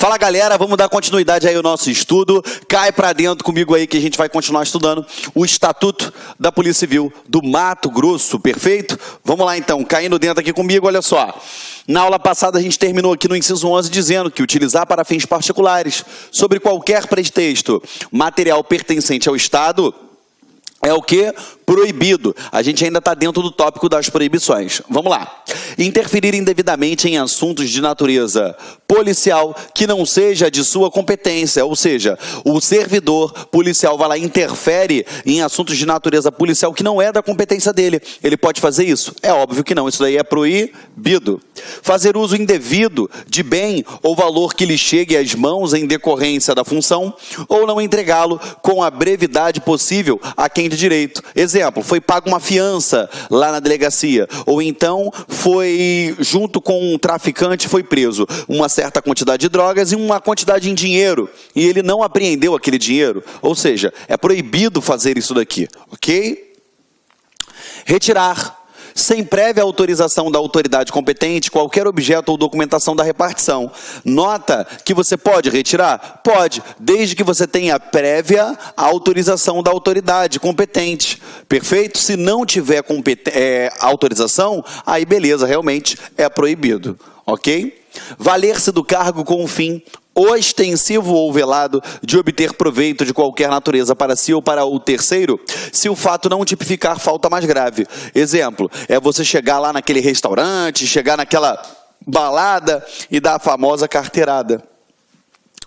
Fala galera, vamos dar continuidade aí ao nosso estudo. Cai pra dentro comigo aí que a gente vai continuar estudando o Estatuto da Polícia Civil do Mato Grosso, perfeito? Vamos lá então, caindo dentro aqui comigo, olha só. Na aula passada a gente terminou aqui no inciso 11 dizendo que utilizar para fins particulares, sobre qualquer pretexto, material pertencente ao Estado, é o que? Proibido. A gente ainda está dentro do tópico das proibições. Vamos lá. Interferir indevidamente em assuntos de natureza policial que não seja de sua competência. Ou seja, o servidor policial vai lá e interfere em assuntos de natureza policial que não é da competência dele. Ele pode fazer isso? É óbvio que não. Isso daí é proibido. Fazer uso indevido de bem ou valor que lhe chegue às mãos em decorrência da função ou não entregá-lo com a brevidade possível a quem de direito. Exemplo, foi pago uma fiança lá na delegacia, ou então foi, junto com um traficante, foi preso uma certa quantidade de drogas e uma quantidade em dinheiro, e ele não apreendeu aquele dinheiro, ou seja, é proibido fazer isso daqui, ok? Retirar, sem prévia autorização da autoridade competente, qualquer objeto ou documentação da repartição. Nota que você pode retirar? Pode, desde que você tenha prévia autorização da autoridade competente. Perfeito? Se não tiver autorização, aí beleza, realmente é proibido. Ok? Valer-se do cargo com o fim ostensivo ou velado de obter proveito de qualquer natureza para si ou para o terceiro, se o fato não tipificar falta mais grave. Exemplo, é você chegar lá naquele restaurante, chegar naquela balada e dar a famosa carteirada.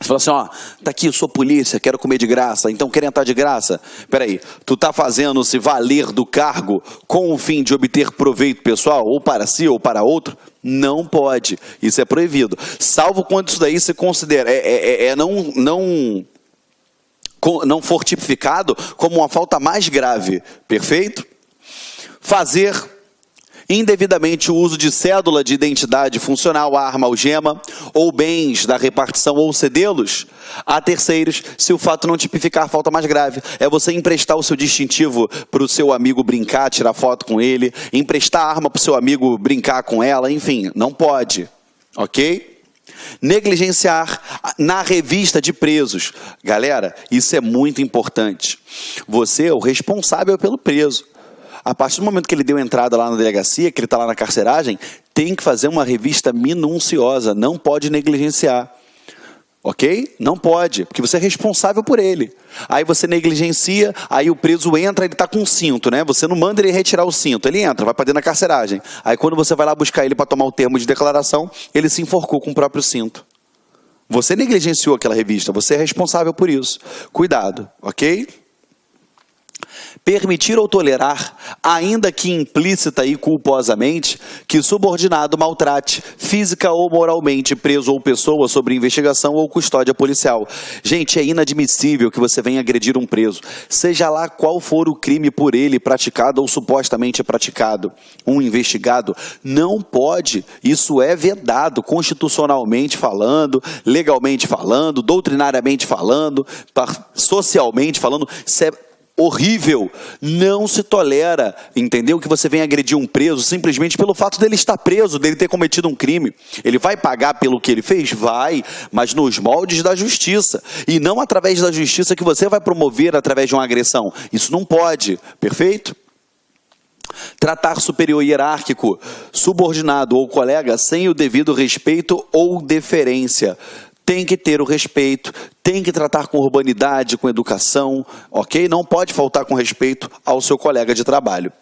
Você fala assim, ó, tá aqui, eu sou polícia, quero comer de graça, então quer entrar de graça? Peraí, tu tá fazendo se valer do cargo com o fim de obter proveito pessoal, ou para si ou para outro? Não pode, isso é proibido. Salvo quando isso daí se considera, não for tipificado como uma falta mais grave, perfeito? Fazer indevidamente o uso de cédula de identidade funcional, arma, algema, ou bens da repartição ou cedê-los a terceiros, se o fato não tipificar falta mais grave. É você emprestar o seu distintivo para o seu amigo brincar, tirar foto com ele, emprestar a arma para o seu amigo brincar com ela, enfim, não pode, ok? Negligenciar na revista de presos. Galera, isso é muito importante. Você é o responsável pelo preso. A partir do momento que ele deu entrada lá na delegacia, que ele está lá na carceragem, tem que fazer uma revista minuciosa, não pode negligenciar. Ok? Não pode, porque você é responsável por ele. Aí você negligencia, aí o preso entra, ele está com um cinto, né? Você não manda ele retirar o cinto, ele entra, vai para dentro da carceragem. Aí quando você vai lá buscar ele para tomar o termo de declaração, ele se enforcou com o próprio cinto. Você negligenciou aquela revista, você é responsável por isso. Cuidado, ok? Permitir ou tolerar, ainda que implícita e culposamente, que subordinado maltrate física ou moralmente preso ou pessoa sobre investigação ou custódia policial. Gente, é inadmissível que você venha agredir um preso, seja lá qual for o crime por ele praticado ou supostamente praticado. Um investigado não pode, isso é vedado, constitucionalmente falando, legalmente falando, doutrinariamente falando, socialmente falando, isso é horrível, não se tolera, entendeu? Que você venha agredir um preso simplesmente pelo fato dele estar preso, dele ter cometido um crime. Ele vai pagar pelo que ele fez? Vai, mas nos moldes da justiça, e não através da justiça que você vai promover através de uma agressão. Isso não pode, perfeito? Tratar superior hierárquico, subordinado ou colega sem o devido respeito ou deferência. Tem que ter o respeito, tem que tratar com urbanidade, com educação, ok? Não pode faltar com respeito ao seu colega de trabalho.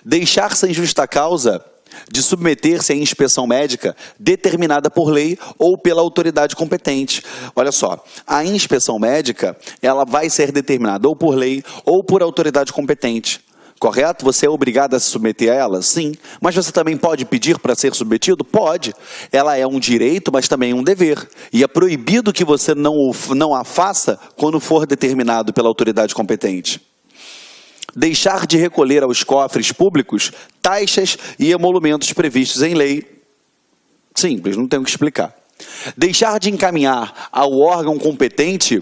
Deixar sem justa causa de submeter-se à inspeção médica determinada por lei ou pela autoridade competente. Olha só, a inspeção médica, ela vai ser determinada ou por lei ou por autoridade competente. Correto? Você é obrigado a se submeter a ela? Sim. Mas você também pode pedir para ser submetido? Pode. Ela é um direito, mas também um dever. E é proibido que você não a faça quando for determinado pela autoridade competente. Deixar de recolher aos cofres públicos taxas e emolumentos previstos em lei. Simples, não tenho o que explicar. Deixar de encaminhar ao órgão competente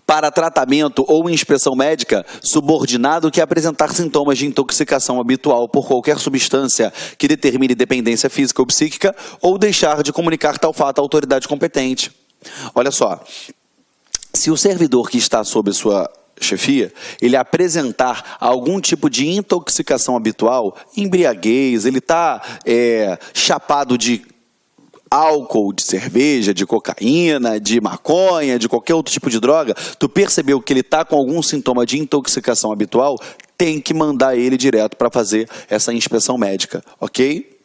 para tratamento ou inspeção médica, subordinado que apresentar sintomas de intoxicação habitual por qualquer substância que determine dependência física ou psíquica, ou deixar de comunicar tal fato à autoridade competente. Olha só, se o servidor que está sob sua chefia, ele apresentar algum tipo de intoxicação habitual, embriaguez, ele está chapado de álcool, de cerveja, de cocaína, de maconha, de qualquer outro tipo de droga, tu percebeu que ele está com algum sintoma de intoxicação habitual, tem que mandar ele direto para fazer essa inspeção médica, ok?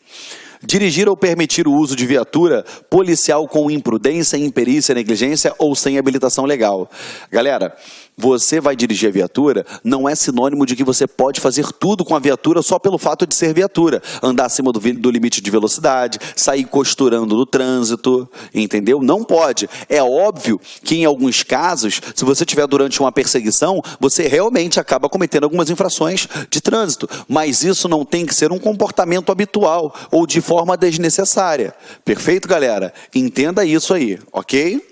Dirigir ou permitir o uso de viatura policial com imprudência, imperícia, negligência ou sem habilitação legal. Galera, você vai dirigir a viatura, não é sinônimo de que você pode fazer tudo com a viatura só pelo fato de ser viatura. Andar acima do limite de velocidade, sair costurando no trânsito, entendeu? Não pode. É óbvio que em alguns casos, se você estiver durante uma perseguição, você realmente acaba cometendo algumas infrações de trânsito. Mas isso não tem que ser um comportamento habitual ou de forma desnecessária. Perfeito, galera? Entenda isso aí, ok?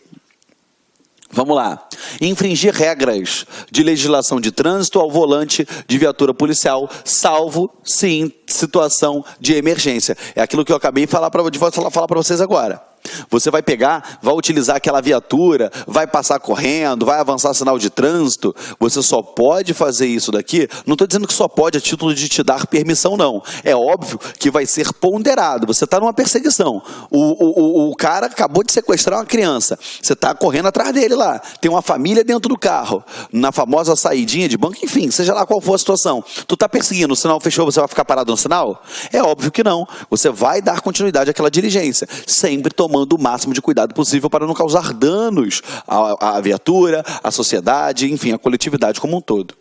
Vamos lá. Infringir regras de legislação de trânsito ao volante de viatura policial, salvo se em situação de emergência. É aquilo que eu acabei de falar para vocês agora. Você vai pegar, vai utilizar aquela viatura, vai passar correndo, vai avançar sinal de trânsito. Você só pode fazer isso daqui. Não estou dizendo que só pode a título de te dar permissão, não. É óbvio que vai ser ponderado. Você está numa perseguição. O cara acabou de sequestrar uma criança. Você está correndo atrás dele lá. Tem uma família dentro do carro. Na famosa saidinha de banco, enfim, seja lá qual for a situação. Tu está perseguindo, o sinal fechou, você vai ficar parado no sinal? É óbvio que não. Você vai dar continuidade àquela diligência. Sempre tomando o máximo de cuidado possível para não causar danos à viatura, à sociedade, enfim, à coletividade como um todo.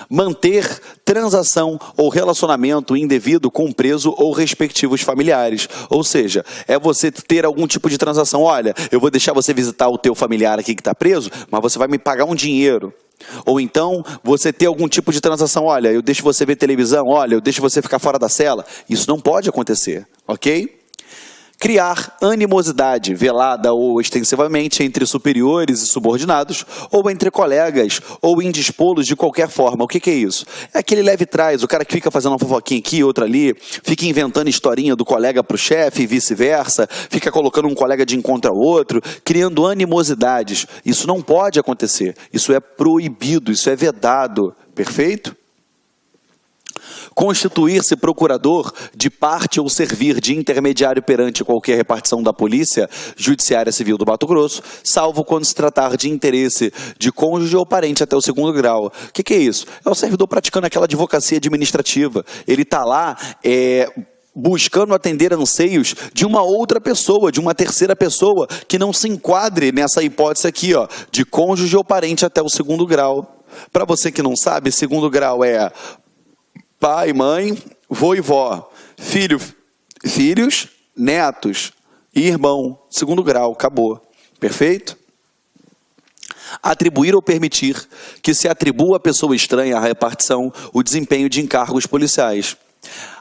Manter transação ou relacionamento indevido com o preso ou respectivos familiares. Ou seja, é você ter algum tipo de transação. Olha, eu vou deixar você visitar o teu familiar aqui que está preso, mas você vai me pagar um dinheiro. Ou então, você ter algum tipo de transação. Olha, eu deixo você ver televisão, olha, eu deixo você ficar fora da cela. Isso não pode acontecer, ok? Criar animosidade velada ou extensivamente entre superiores e subordinados, ou entre colegas, ou indispô-los de qualquer forma. O que é isso? É aquele leve trás, o cara que fica fazendo uma fofoquinha aqui, outra ali, fica inventando historinha do colega para o chefe e vice-versa, fica colocando um colega de encontro ao outro, criando animosidades. Isso não pode acontecer, isso é proibido, isso é vedado, perfeito? Constituir-se procurador de parte ou servir de intermediário perante qualquer repartição da Polícia Judiciária Civil do Mato Grosso, salvo quando se tratar de interesse de cônjuge ou parente até o 2º grau. O que é isso? É o servidor praticando aquela advocacia administrativa. Ele está lá buscando atender anseios de uma outra pessoa, de uma terceira pessoa, que não se enquadre nessa hipótese aqui, ó, de cônjuge ou parente até o 2º grau. Para você que não sabe, 2º grau é pai, mãe, vô e vó, filhos, netos e irmão, 2º grau, acabou. Perfeito? Atribuir ou permitir que se atribua à pessoa estranha a repartição, o desempenho de encargos policiais.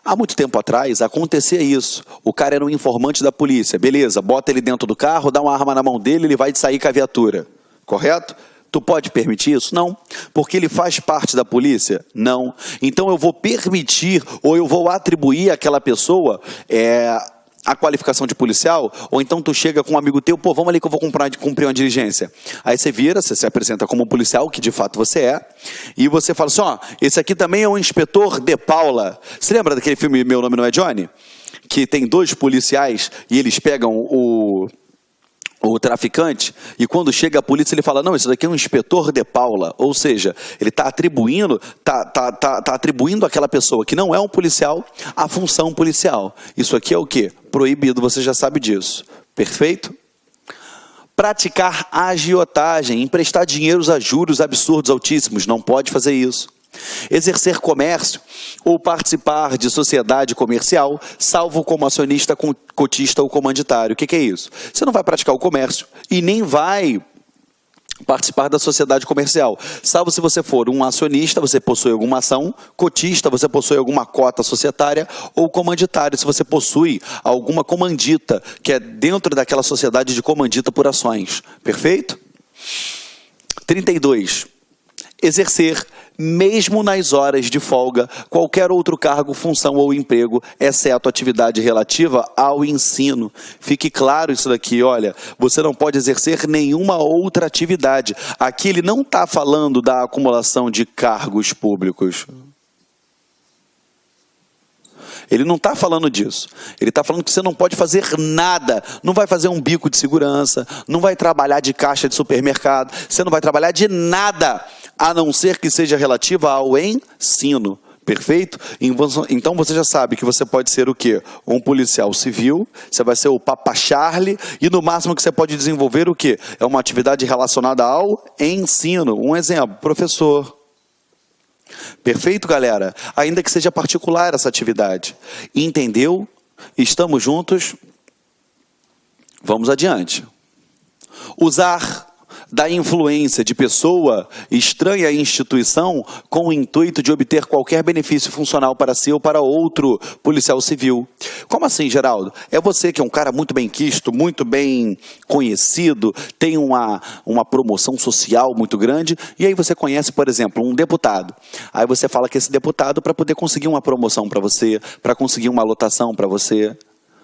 Há muito tempo atrás acontecia isso. O cara era um informante da polícia. Beleza, bota ele dentro do carro, dá uma arma na mão dele, ele vai sair com a viatura. Correto? Tu pode permitir isso? Não. Porque ele faz parte da polícia? Não. Então eu vou permitir ou eu vou atribuir àquela pessoa a qualificação de policial? Ou então tu chega com um amigo teu, pô, vamos ali que eu vou cumprir uma diligência. Aí você vira, você se apresenta como policial, que de fato você é, e você fala assim, ó, esse aqui também é o inspetor De Paula. Você lembra daquele filme Meu Nome Não É Johnny? Que tem 2 policiais e eles pegam o traficante, e quando chega a polícia ele fala, não, isso daqui é um inspetor De Paula, ou seja, ele está atribuindo, atribuindo àquela pessoa que não é um policial a função policial. Isso aqui é o quê? Proibido, você já sabe disso. Perfeito? Praticar agiotagem, emprestar dinheiros a juros absurdos altíssimos, não pode fazer isso. Exercer comércio ou participar de sociedade comercial, salvo como acionista, cotista ou comanditário. O que é isso? Você não vai praticar o comércio e nem vai participar da sociedade comercial, salvo se você for um acionista, você possui alguma ação, cotista, você possui alguma cota societária, ou comanditário, se você possui alguma comandita, que é dentro daquela sociedade de comandita por ações. Perfeito? 32. Exercer, mesmo nas horas de folga, qualquer outro cargo, função ou emprego, exceto atividade relativa ao ensino. Fique claro isso daqui, olha, você não pode exercer nenhuma outra atividade. Aqui ele não está falando da acumulação de cargos públicos. Ele não está falando disso. Ele está falando que você não pode fazer nada. Não vai fazer um bico de segurança, não vai trabalhar de caixa de supermercado, você não vai trabalhar de nada, a não ser que seja relativa ao ensino. Perfeito? Então você já sabe que você pode ser o quê? Um policial civil, você vai ser o Papa Charlie, e no máximo que você pode desenvolver o quê? É uma atividade relacionada ao ensino. Um exemplo, professor. Perfeito, galera? Ainda que seja particular essa atividade. Entendeu? Estamos juntos? Vamos adiante. Usar da influência de pessoa estranha à instituição com o intuito de obter qualquer benefício funcional para si ou para outro policial civil. Como assim, Geraldo? É você que é um cara muito bem quisto, muito bem conhecido, tem uma promoção social muito grande, e aí você conhece, por exemplo, um deputado. Aí você fala que esse deputado para poder conseguir uma promoção para você, para conseguir uma lotação para você.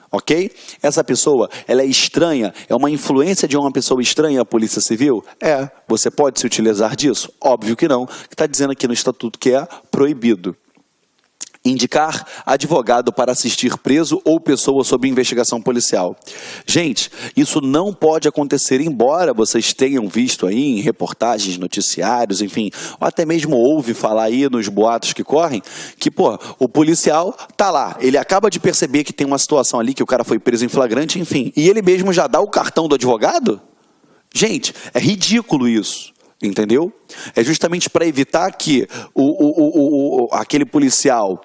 Ok? Essa pessoa, ela é estranha, é uma influência de uma pessoa estranha à Polícia Civil? É. Você pode se utilizar disso? Óbvio que não, que está dizendo aqui no Estatuto que é proibido. Indicar advogado para assistir preso ou pessoa sob investigação policial. Gente, isso não pode acontecer, embora vocês tenham visto aí em reportagens, noticiários, enfim, ou até mesmo ouve falar aí nos boatos que correm, que, pô, o policial tá lá, ele acaba de perceber que tem uma situação ali, que o cara foi preso em flagrante, enfim, e ele mesmo já dá o cartão do advogado? Gente, é ridículo isso. Entendeu? É justamente para evitar que aquele policial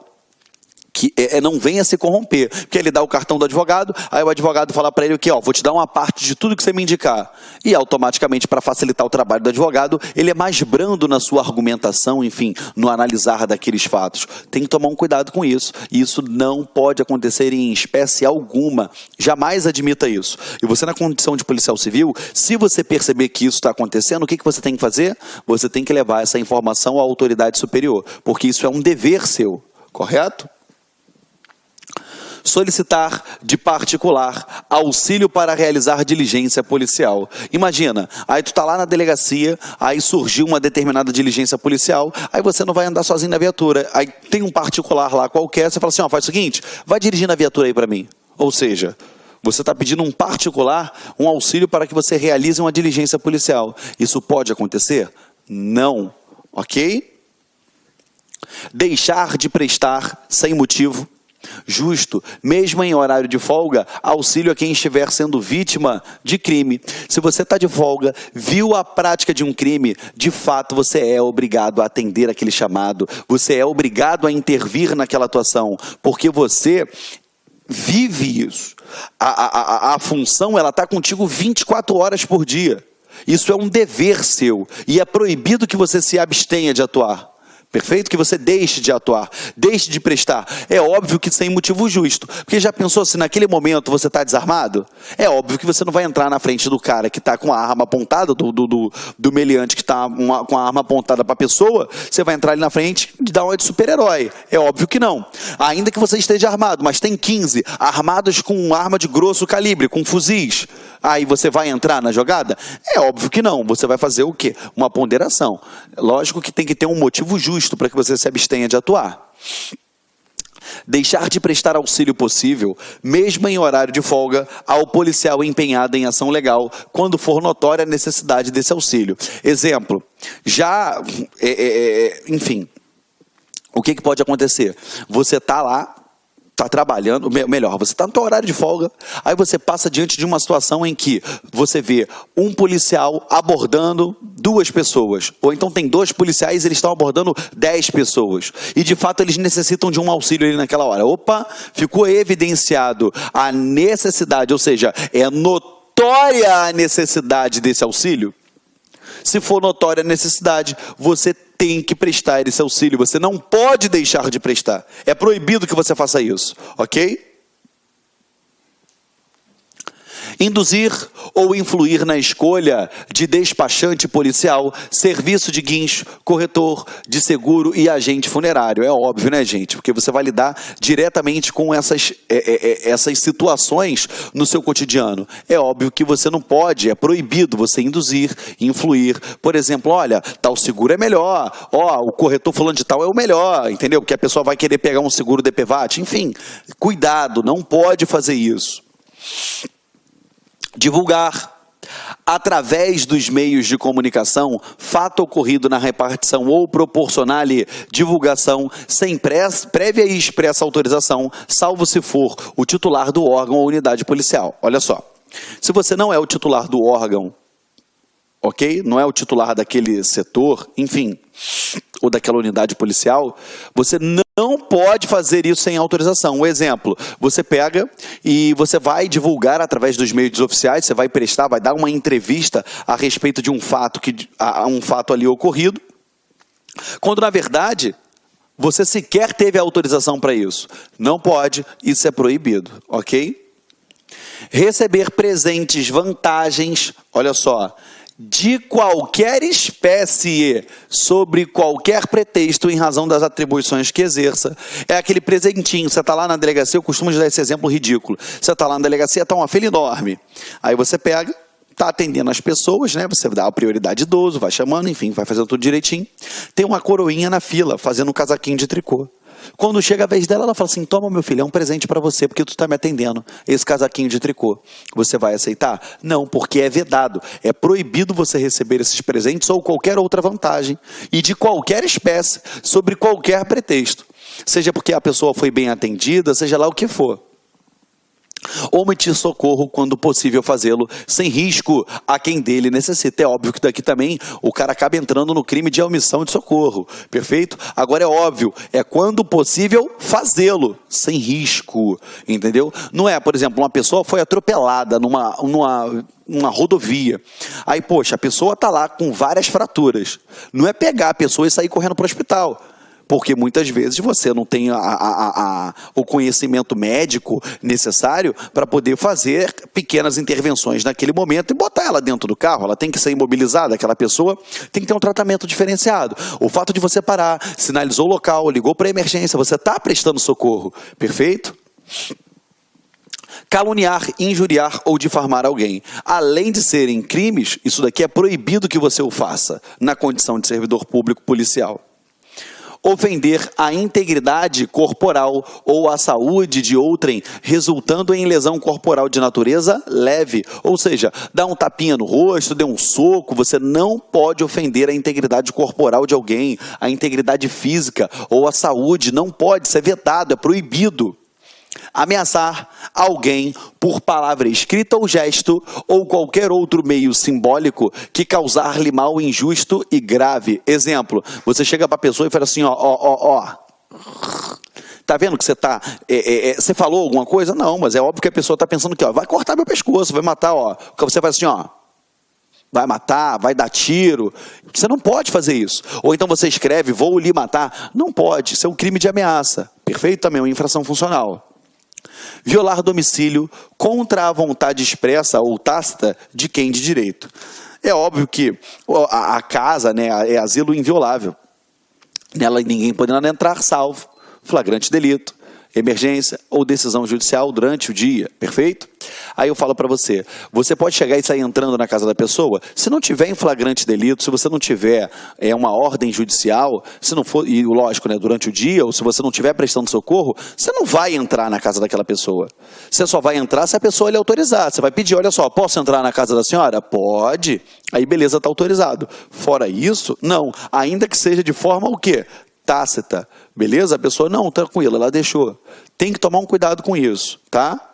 que não venha se corromper, porque ele dá o cartão do advogado, aí o advogado fala para ele o que, ó, vou te dar uma parte de tudo que você me indicar, e automaticamente, para facilitar o trabalho do advogado, ele é mais brando na sua argumentação, enfim, no analisar daqueles fatos. Tem que tomar um cuidado com isso, e isso não pode acontecer em espécie alguma, jamais admita isso. E você, na condição de policial civil, se você perceber que isso está acontecendo, o que você tem que fazer? Você tem que levar essa informação à autoridade superior, porque isso é um dever seu, correto? Solicitar de particular auxílio para realizar diligência policial. Imagina, aí tu tá lá na delegacia, aí surgiu uma determinada diligência policial, aí você não vai andar sozinho na viatura, aí tem um particular lá qualquer, você fala assim, ó, faz o seguinte, vai dirigir na viatura aí para mim. Ou seja, você está pedindo um particular, um auxílio para que você realize uma diligência policial. Isso pode acontecer? Não. Ok? Deixar de prestar sem motivo justo, mesmo em horário de folga, auxílio a quem estiver sendo vítima de crime. Se você está de folga, viu a prática de um crime, de fato você é obrigado a atender aquele chamado, você é obrigado a intervir naquela atuação, porque você vive isso. A função, ela está contigo 24 horas por dia. Isso é um dever seu, e é proibido que você se abstenha de atuar. Perfeito? Que você deixe de atuar, deixe de prestar. É óbvio que sem motivo justo. Porque já pensou se naquele momento você está desarmado? É óbvio que você não vai entrar na frente do cara que está com a arma apontada, do meliante que está com a arma apontada para a pessoa, você vai entrar ali na frente e dar uma de super-herói. É óbvio que não. Ainda que você esteja armado, mas tem 15 armados com arma de grosso calibre, com fuzis. Aí você vai entrar na jogada? É óbvio que não. Você vai fazer o quê? Uma ponderação. Lógico que tem que ter um motivo justo para que você se abstenha de atuar. Deixar de prestar auxílio possível, mesmo em horário de folga, ao policial empenhado em ação legal, quando for notória a necessidade desse auxílio. Exemplo, enfim, o que pode acontecer? Você está lá, está trabalhando, melhor, você está no seu horário de folga, aí você passa diante de uma situação em que você vê um policial abordando 2 pessoas, ou então tem 2 policiais e eles estão abordando 10 pessoas, e de fato eles necessitam de um auxílio ali naquela hora. Opa, ficou evidenciado a necessidade, ou seja, é notória a necessidade desse auxílio. Se for notória a necessidade, você tem que prestar esse auxílio. Você não pode deixar de prestar. É proibido que você faça isso, ok? Induzir ou influir na escolha de despachante policial, serviço de guincho, corretor de seguro e agente funerário. É óbvio, né, gente? Porque você vai lidar diretamente com essas situações no seu cotidiano. É óbvio que você não pode, é proibido você induzir, influir. Por exemplo, olha, tal seguro é melhor, o corretor falando de tal é o melhor, entendeu? Porque a pessoa vai querer pegar um seguro DPVAT. Enfim, cuidado, não pode fazer isso. Divulgar, através dos meios de comunicação, fato ocorrido na repartição ou proporcionar-lhe divulgação sem prévia e expressa autorização, salvo se for o titular do órgão ou unidade policial. Olha só, se você não é o titular do órgão, ok? Não é o titular daquele setor, enfim, ou daquela unidade policial, você não pode fazer isso sem autorização. Um exemplo, você pega e você vai divulgar através dos meios oficiais, você vai prestar, vai dar uma entrevista a respeito de um fato ali ocorrido, quando na verdade você sequer teve a autorização para isso. Não pode, isso é proibido, ok? Receber presentes, vantagens, olha só, de qualquer espécie, sobre qualquer pretexto, em razão das atribuições que exerça. É aquele presentinho, você está lá na delegacia, eu costumo dar esse exemplo ridículo. Você está lá na delegacia, está uma fila enorme. Aí você pega, está atendendo as pessoas, né? Você dá a prioridade idoso, vai chamando, enfim, vai fazendo tudo direitinho. Tem uma coroinha na fila, fazendo um casaquinho de tricô. Quando chega a vez dela, ela fala assim, toma meu filho, é um presente para você, porque tu está me atendendo, esse casaquinho de tricô. Você vai aceitar? Não, porque é vedado, é proibido você receber esses presentes ou qualquer outra vantagem, e de qualquer espécie, sobre qualquer pretexto. Seja porque a pessoa foi bem atendida, seja lá o que for. Omitir socorro quando possível fazê-lo, sem risco a quem dele necessita. É óbvio que daqui também o cara acaba entrando no crime de omissão de socorro, perfeito? Agora é óbvio, é quando possível fazê-lo, sem risco, entendeu? Não é, por exemplo, uma pessoa foi atropelada numa rodovia, aí poxa, a pessoa está lá com várias fraturas, não é pegar a pessoa e sair correndo para o hospital, porque muitas vezes você não tem o conhecimento médico necessário para poder fazer pequenas intervenções naquele momento e botar ela dentro do carro. Ela tem que ser imobilizada, aquela pessoa tem que ter um tratamento diferenciado. O fato de você parar, sinalizou o local, ligou para a emergência, você está prestando socorro, perfeito? Caluniar, injuriar ou difamar alguém. Além de serem crimes, isso daqui é proibido que você o faça na condição de servidor público policial. Ofender a integridade corporal ou a saúde de outrem, resultando em lesão corporal de natureza leve. Ou seja, dá um tapinha no rosto, dê um soco, você não pode ofender a integridade corporal de alguém, a integridade física ou a saúde, não pode, isso é vedado, é proibido. Ameaçar alguém por palavra escrita ou gesto ou qualquer outro meio simbólico que causar-lhe mal injusto e grave. Exemplo, você chega para a pessoa e fala assim, tá vendo que você tá, você falou alguma coisa? Não, mas é óbvio que a pessoa está pensando que, vai cortar meu pescoço, vai matar, você faz assim, vai matar, vai dar tiro. Você não pode fazer isso. Ou então você escreve, vou lhe matar. Não pode, isso é um crime de ameaça. Perfeito? Também é uma infração funcional. Violar domicílio contra a vontade expressa ou tácita de quem de direito. É óbvio que a casa, né, é asilo inviolável. Nela ninguém poderá entrar, salvo flagrante delito, emergência ou decisão judicial durante o dia, perfeito? Aí eu falo para você, você pode chegar e sair entrando na casa da pessoa, se não tiver em flagrante delito, se você não tiver uma ordem judicial, se não for, e lógico, né, durante o dia, ou se você não estiver prestando socorro, você não vai entrar na casa daquela pessoa. Você só vai entrar se a pessoa lhe autorizar. Você vai pedir, olha só, posso entrar na casa da senhora? Pode. Aí beleza, está autorizado. Fora isso, não. Ainda que seja de forma o quê? Tácita, beleza? A pessoa, não, tranquila, ela deixou. Tem que tomar um cuidado com isso, tá?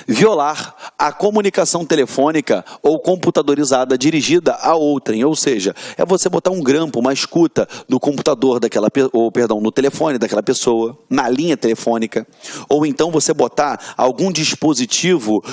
Violar a comunicação telefônica ou computadorizada dirigida a outrem, ou seja, é você botar um grampo, uma escuta no computador no telefone daquela pessoa, na linha telefônica, ou então você botar algum dispositivo,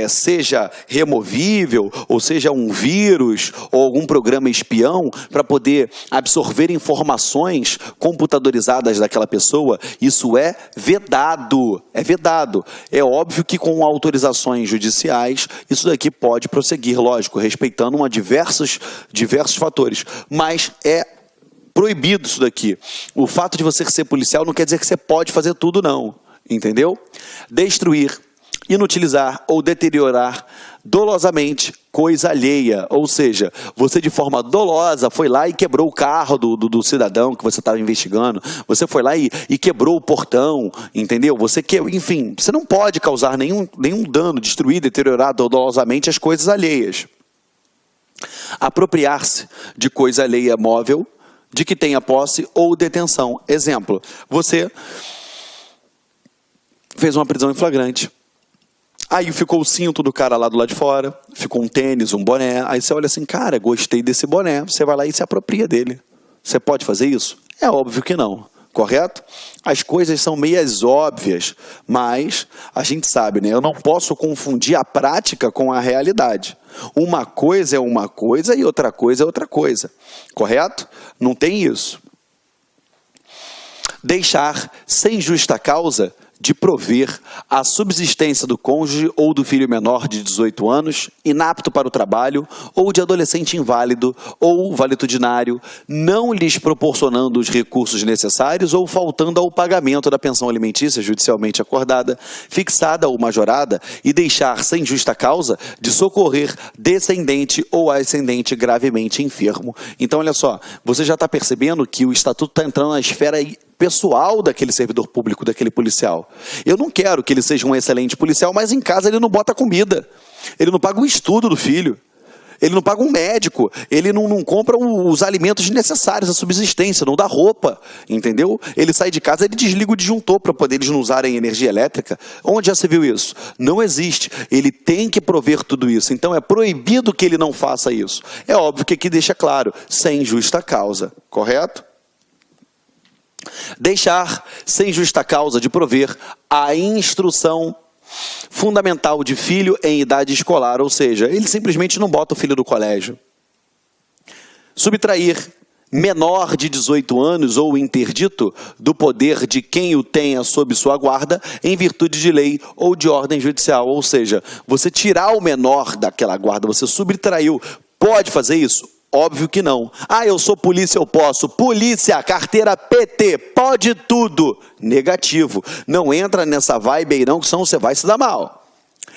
seja removível, ou seja um vírus, ou algum programa espião, para poder absorver informações computadorizadas daquela pessoa. Isso é vedado, é vedado. É óbvio que com autorizações judiciais, isso daqui pode prosseguir, lógico, respeitando diversos fatores. Mas é proibido isso daqui. O fato de você ser policial não quer dizer que você pode fazer tudo, não. Entendeu? Destruir, inutilizar ou deteriorar dolosamente coisa alheia, ou seja, você de forma dolosa foi lá e quebrou o carro do cidadão que você estava investigando, você foi lá e quebrou o portão, entendeu? Enfim, você não pode causar nenhum dano, destruir, deteriorar dolosamente as coisas alheias. Apropriar-se de coisa alheia móvel, de que tenha posse ou detenção. Exemplo, você fez uma prisão em flagrante. Aí ficou o cinto do cara lá do lado de fora, ficou um tênis, um boné. Aí você olha assim, cara, gostei desse boné. Você vai lá e se apropria dele. Você pode fazer isso? É óbvio que não, correto? As coisas são meias óbvias, mas a gente sabe, né? Eu não posso confundir a prática com a realidade. Uma coisa é uma coisa e outra coisa é outra coisa, correto? Não tem isso. Deixar sem justa causa de prover a subsistência do cônjuge ou do filho menor de 18 anos, inapto para o trabalho, ou de adolescente inválido ou valetudinário, não lhes proporcionando os recursos necessários ou faltando ao pagamento da pensão alimentícia judicialmente acordada, fixada ou majorada, e deixar sem justa causa de socorrer descendente ou ascendente gravemente enfermo. Então, olha só, você já está percebendo que o Estatuto está entrando na esfera pessoal daquele servidor público, daquele policial. Eu não quero que ele seja um excelente policial, mas em casa ele não bota comida, ele não paga o estudo do filho, ele não paga um médico, ele não compra os alimentos necessários à subsistência, não dá roupa, entendeu? Ele sai de casa, ele desliga o disjuntor para poder eles não usarem energia elétrica. Onde já se viu isso? Não existe. Ele tem que prover tudo isso. Então é proibido que ele não faça isso. É óbvio que aqui deixa claro, sem justa causa, correto? Deixar sem justa causa de prover a instrução fundamental de filho em idade escolar, ou seja, ele simplesmente não bota o filho no colégio. Subtrair menor de 18 anos ou interdito do poder de quem o tenha sob sua guarda em virtude de lei ou de ordem judicial, ou seja, você tirar o menor daquela guarda, você subtraiu, pode fazer isso? Óbvio que não. Ah, eu sou polícia, eu posso. Polícia, carteira PT, pode tudo. Negativo. Não entra nessa vibe aí não, que senão você vai se dar mal.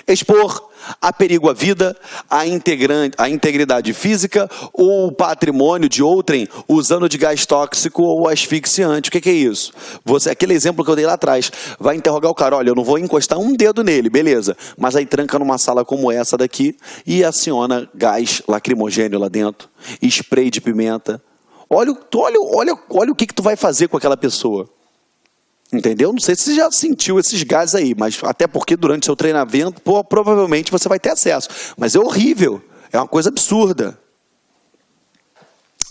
Expor a perigo à vida, a integridade física ou o patrimônio de outrem usando de gás tóxico ou asfixiante. O que é isso? Aquele exemplo que eu dei lá atrás, vai interrogar o cara, olha, eu não vou encostar um dedo nele, beleza, mas aí tranca numa sala como essa daqui e aciona gás lacrimogêneo lá dentro, spray de pimenta. Olha o que tu vai fazer com aquela pessoa. Entendeu? Não sei se você já sentiu esses gases aí, mas até porque durante seu treinamento, provavelmente você vai ter acesso. Mas é horrível, é uma coisa absurda.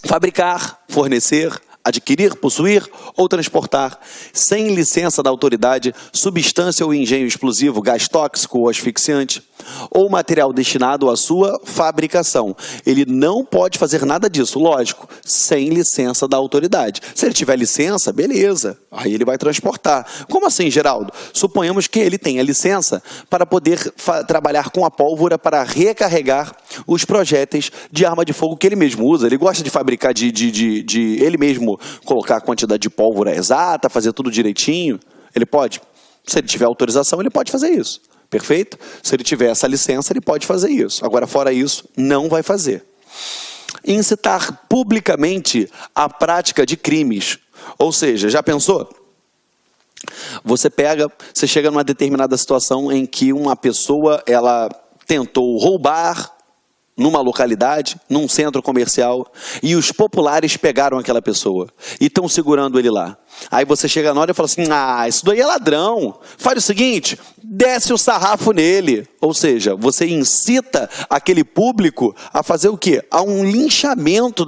Fabricar, fornecer, adquirir, possuir ou transportar, sem licença da autoridade, substância ou engenho explosivo, gás tóxico ou asfixiante, ou material destinado à sua fabricação. Ele não pode fazer nada disso, lógico, sem licença da autoridade. Se ele tiver licença, beleza, aí ele vai transportar. Como assim, Geraldo? Suponhamos que ele tenha licença para poder trabalhar com a pólvora para recarregar os projéteis de arma de fogo que ele mesmo usa. Ele gosta de fabricar, ele mesmo colocar a quantidade de pólvora exata, fazer tudo direitinho. Ele pode. Se ele tiver autorização, ele pode fazer isso. Perfeito? Se ele tiver essa licença, ele pode fazer isso. Agora, fora isso, não vai fazer. Incitar publicamente a prática de crimes. Ou seja, já pensou? Você chega numa determinada situação em que uma pessoa, ela tentou roubar numa localidade, num centro comercial, e os populares pegaram aquela pessoa e estão segurando ele lá. Aí você chega na hora e fala assim, isso daí é ladrão. Faz o seguinte, desce o sarrafo nele. Ou seja, você incita aquele público a fazer o quê? A um linchamento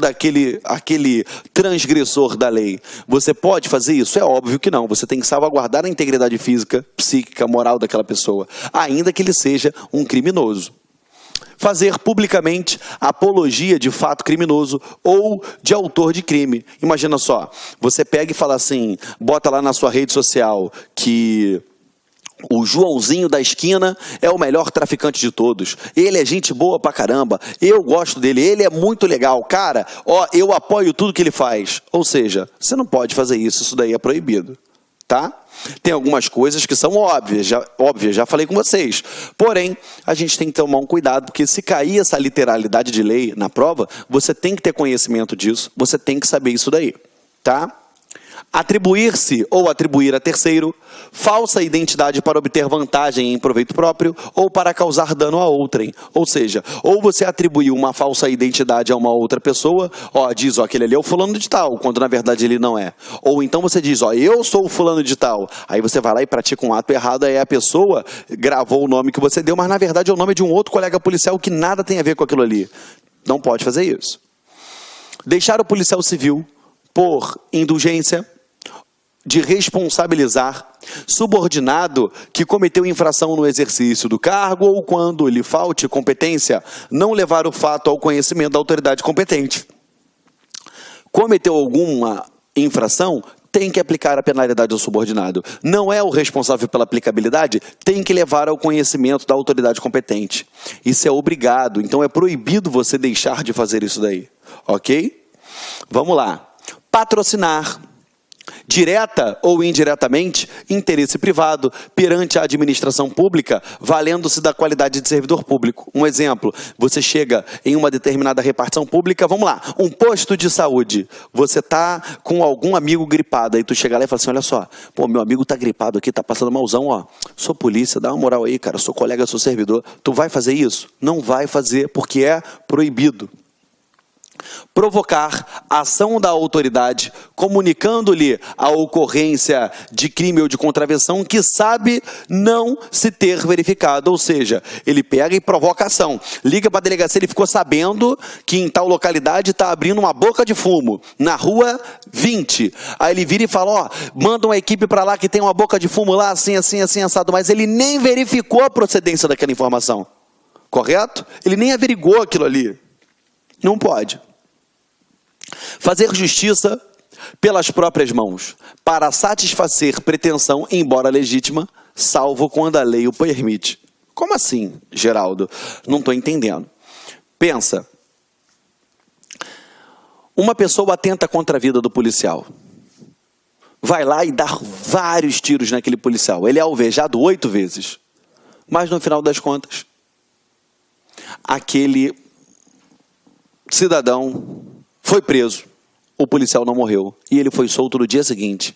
aquele transgressor da lei. Você pode fazer isso? É óbvio que não. Você tem que salvaguardar a integridade física, psíquica, moral daquela pessoa, ainda que ele seja um criminoso. Fazer publicamente apologia de fato criminoso ou de autor de crime. Imagina só, você pega e fala assim, bota lá na sua rede social que O Joãozinho da esquina é o melhor traficante de todos. Ele é gente boa pra caramba. Eu gosto dele. Ele é muito legal. Cara, ó, eu apoio tudo que ele faz. Ou seja, você não pode fazer isso. Isso daí é proibido. Tá? Tem algumas coisas que são óbvias, já falei com vocês. Porém, a gente tem que tomar um cuidado, porque se cair essa literalidade de lei na prova, você tem que ter conhecimento disso, você tem que saber isso daí. Tá? Atribuir-se ou atribuir a terceiro falsa identidade para obter vantagem em proveito próprio ou para causar dano a outrem. Ou seja, ou você atribuiu uma falsa identidade a uma outra pessoa, ó, diz, ó, aquele ali é o fulano de tal, quando na verdade ele não é. Ou então você diz, ó, eu sou o fulano de tal. Aí você vai lá e pratica um ato errado, aí a pessoa gravou o nome que você deu, mas na verdade é o nome de um outro colega policial que nada tem a ver com aquilo ali. Não pode fazer isso. Deixar o policial civil por indulgência de responsabilizar subordinado que cometeu infração no exercício do cargo ou quando lhe falte competência, não levar o fato ao conhecimento da autoridade competente. Cometeu alguma infração, tem que aplicar a penalidade ao subordinado. Não é o responsável pela aplicabilidade, tem que levar ao conhecimento da autoridade competente. Isso é obrigado, então é proibido você deixar de fazer isso daí. Ok? Vamos lá. Patrocinar, direta ou indiretamente, interesse privado perante a administração pública, valendo-se da qualidade de servidor público. Um exemplo, você chega em uma determinada repartição pública, vamos lá, um posto de saúde, você está com algum amigo gripado, aí tu chega lá e fala assim, olha só, pô, meu amigo está gripado aqui, está passando malzão, ó, sou polícia, dá uma moral aí, cara, sou colega, sou servidor, tu vai fazer isso? Não vai fazer, porque é proibido. Provocar a ação da autoridade, comunicando-lhe a ocorrência de crime ou de contravenção que sabe não se ter verificado. Ou seja, ele pega e provoca a ação. Liga para a delegacia, ele ficou sabendo que em tal localidade está abrindo uma boca de fumo, na rua 20. Aí ele vira e fala, ó, manda uma equipe para lá que tem uma boca de fumo lá, assim, assim, assim, assado. Mas ele nem verificou a procedência daquela informação. Correto? Ele nem averigou aquilo ali. Não pode. Fazer justiça pelas próprias mãos, para satisfazer pretensão, embora legítima, salvo quando a lei o permite. Como assim, Geraldo? Não estou entendendo. Pensa. Uma pessoa atenta contra a vida do policial. Vai lá e dá vários tiros naquele policial. Ele é alvejado 8 vezes. Mas no final das contas, aquele cidadão foi preso, o policial não morreu e ele foi solto no dia seguinte.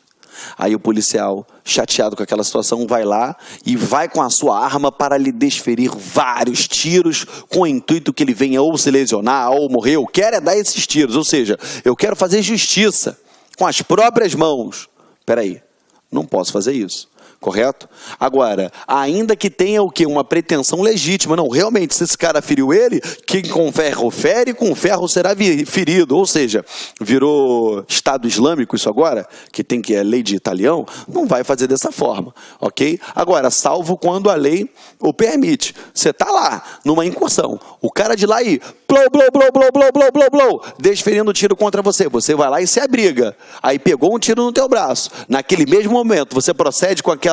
Aí o policial, chateado com aquela situação, vai lá e vai com a sua arma para lhe desferir vários tiros com o intuito que ele venha ou se lesionar ou morrer. Eu quero é dar esses tiros, ou seja, eu quero fazer justiça com as próprias mãos. Espera aí, não posso fazer isso. Correto? Agora, ainda que tenha o quê? Uma pretensão legítima. Não, realmente, se esse cara feriu ele, quem com ferro fere, com ferro será ferido. Ou seja, virou Estado Islâmico isso agora, que tem que é lei de Italião, não vai fazer dessa forma, ok? Agora, salvo quando a lei o permite. Você está lá, numa incursão, o cara de lá aí, blou, blou, blou, blou, blou, blou, blou, blou, desferindo tiro contra você. Você vai lá e se abriga. Aí pegou um tiro no teu braço. Naquele mesmo momento, você procede com aquela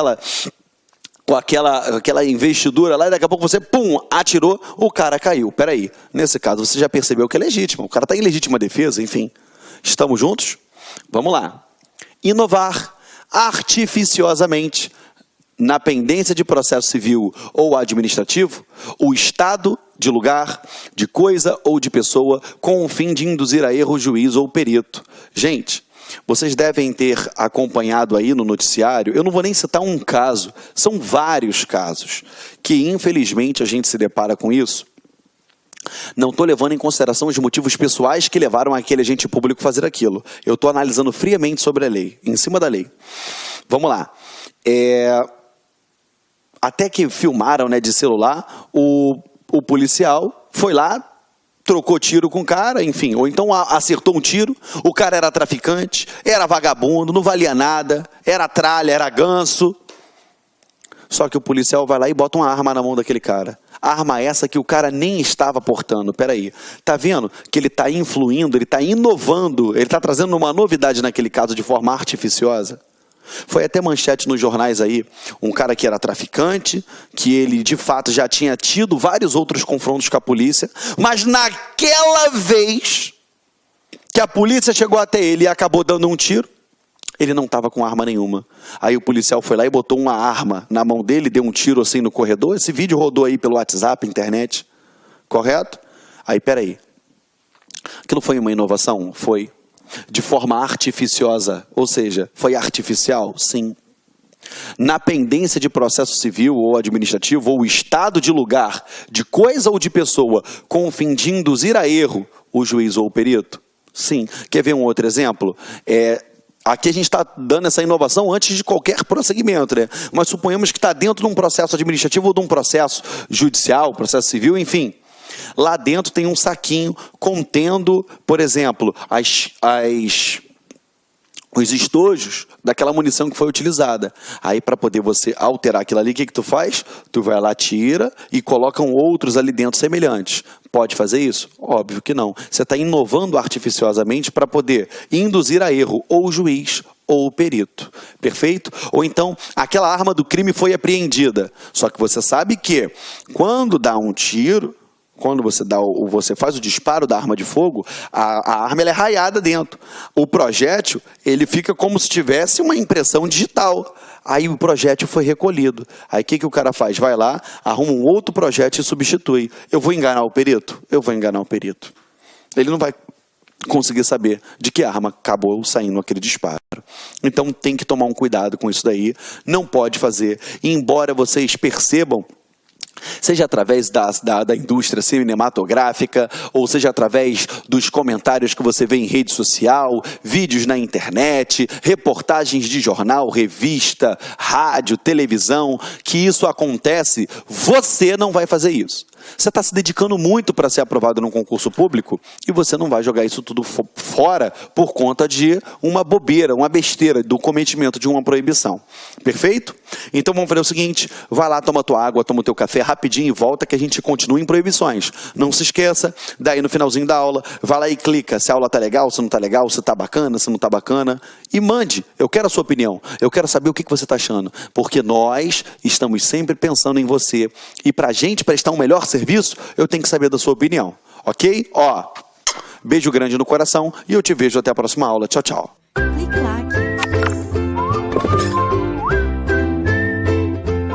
investidura lá e daqui a pouco você, pum, atirou, o cara caiu. Peraí, nesse caso você já percebeu que é legítimo, o cara está em legítima defesa, enfim. Estamos juntos? Vamos lá. Inovar artificiosamente na pendência de processo civil ou administrativo, o estado de lugar, de coisa ou de pessoa com o fim de induzir a erro o juiz ou perito. Gente, vocês devem ter acompanhado aí no noticiário, eu não vou nem citar um caso, são vários casos que infelizmente a gente se depara com isso. Não estou levando em consideração os motivos pessoais que levaram aquele agente público a fazer aquilo. Eu estou analisando friamente sobre a lei, em cima da lei. Vamos lá. Até que filmaram, né, de celular, o policial foi lá, trocou tiro com o cara, enfim, ou então acertou um tiro, o cara era traficante, era vagabundo, não valia nada, era tralha, era ganso. Só que o policial vai lá e bota uma arma na mão daquele cara. Arma essa que o cara nem estava portando. Peraí, tá vendo que ele está influindo, ele está inovando, ele está trazendo uma novidade naquele caso de forma artificiosa? Foi até manchete nos jornais aí, um cara que era traficante, que ele de fato já tinha tido vários outros confrontos com a polícia, mas naquela vez que a polícia chegou até ele e acabou dando um tiro, ele não estava com arma nenhuma. Aí o policial foi lá e botou uma arma na mão dele, deu um tiro assim no corredor. Esse vídeo rodou aí pelo WhatsApp, internet, correto? Aí, peraí. Aquilo foi uma inovação? Foi. De forma artificiosa, ou seja, foi artificial? Sim. Na pendência de processo civil ou administrativo, ou estado de lugar, de coisa ou de pessoa, com o fim de induzir a erro o juiz ou o perito? Sim. Quer ver um outro exemplo? Aqui a gente está dando essa inovação antes de qualquer prosseguimento, né? Mas suponhamos que está dentro de um processo administrativo ou de um processo judicial, processo civil, enfim. Lá dentro tem um saquinho contendo, por exemplo, os estojos daquela munição que foi utilizada. Aí, para poder você alterar aquilo ali, o que tu faz? Tu vai lá, tira e colocam outros ali dentro semelhantes. Pode fazer isso? Óbvio que não. Você está inovando artificiosamente para poder induzir a erro ou o juiz ou o perito. Perfeito? Ou então, aquela arma do crime foi apreendida. Só que você sabe que quando dá um tiro, quando você faz o disparo da arma de fogo, a arma ela é raiada dentro. O projétil, ele fica como se tivesse uma impressão digital. Aí o projétil foi recolhido. Aí o que o cara faz? Vai lá, arruma um outro projétil e substitui. Eu vou enganar o perito? Eu vou enganar o perito. Ele não vai conseguir saber de que arma acabou saindo aquele disparo. Então tem que tomar um cuidado com isso daí. Não pode fazer. E embora vocês percebam, seja através da indústria cinematográfica, ou seja através dos comentários que você vê em rede social, vídeos na internet, reportagens de jornal, revista, rádio, televisão, que isso acontece, você não vai fazer isso. Você está se dedicando muito para ser aprovado num concurso público e você não vai jogar isso tudo fora por conta de uma bobeira, uma besteira, do cometimento de uma proibição. Perfeito? Então vamos fazer o seguinte, vai lá, toma tua água, toma o teu café rapidinho e volta que a gente continua em proibições. Não se esqueça, daí no finalzinho da aula, vai lá e clica se a aula está legal, se não está legal, se está bacana, se não está bacana, e mande. Eu quero a sua opinião, eu quero saber o que você está achando, porque nós estamos sempre pensando em você e para a gente prestar um melhor serviço, eu tenho que saber da sua opinião, ok? Beijo grande no coração e eu te vejo até a próxima aula. Tchau, tchau.